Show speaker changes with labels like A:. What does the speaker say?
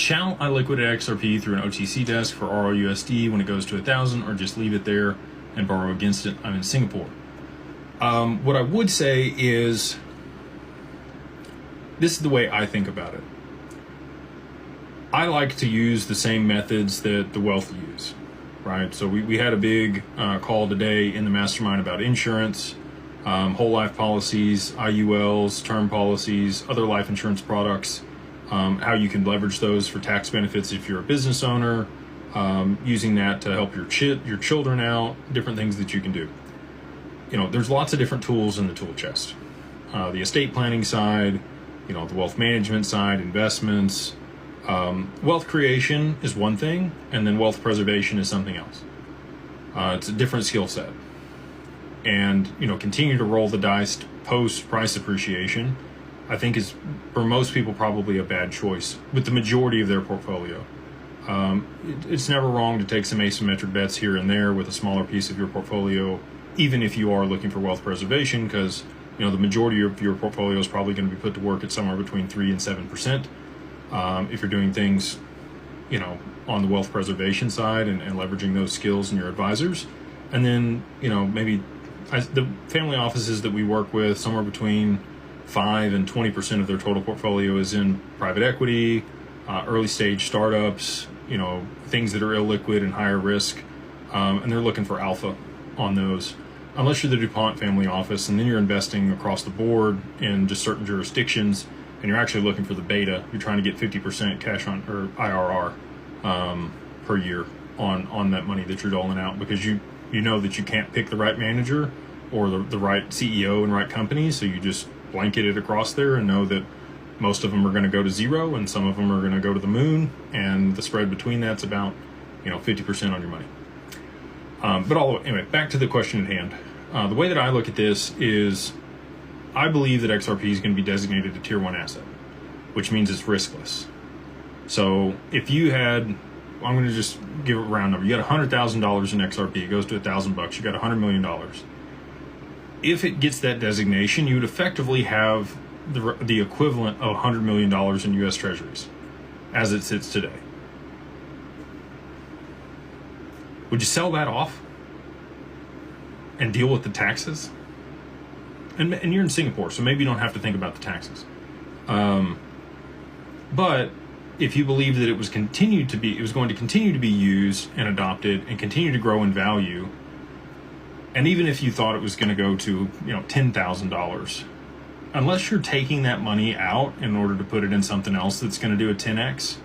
A: shall I liquidate XRP through an OTC desk for ROUSD when it goes to 1,000, or just leave it there and borrow against it? I'm in Singapore. What I would say is, this is the way I think about it. I like to use the same methods that the wealth use, right? So we had a big call today in the mastermind about insurance, whole life policies, IULs, term policies, other life insurance products, how you can leverage those for tax benefits if you're a business owner, using that to help your children out, different things that you can do. There's lots of different tools in the tool chest. The estate planning side, the wealth management side, investments, wealth creation is one thing, and then wealth preservation is something else. It's a different skill set. And, continue to roll the dice post price appreciation, I think is, for most people, probably a bad choice with the majority of their portfolio. It's never wrong to take some asymmetric bets here and there with a smaller piece of your portfolio, even if you are looking for wealth preservation, because the majority of your portfolio is probably going to be put to work at somewhere between 3 and 7%. If you're doing things, on the wealth preservation side and leveraging those skills in your advisors. And then, maybe the family offices that we work with, somewhere between 5 and 20% of their total portfolio is in private equity, early stage startups, things that are illiquid and higher risk. And they're looking for alpha on those. Unless you're the DuPont family office, and then you're investing across the board in just certain jurisdictions, and you're actually looking for the beta. You're trying to get 50% cash on, or IRR per year on that money that you're doling out, because you know that you can't pick the right manager or the right CEO and right company, so you just blanket it across there and know that most of them are going to go to zero and some of them are going to go to the moon, and the spread between that's about 50% on your money. Anyway, back to the question at hand. The way that I look at this is, I believe that XRP is going to be designated a tier 1 asset, which means it's riskless. So if you had, I'm going to just give it a round number, you had $100,000 in XRP, it goes to $1,000, you got $100 million. If it gets that designation, you would effectively have the equivalent of $100 million in U.S. Treasuries as it sits today. Would you sell that off and deal with the taxes? And you're in Singapore, so maybe you don't have to think about the taxes. But if you believe that it was going to continue to be used and adopted and continue to grow in value, and even if you thought it was going to go to $10,000, unless you're taking that money out in order to put it in something else that's going to do a 10x,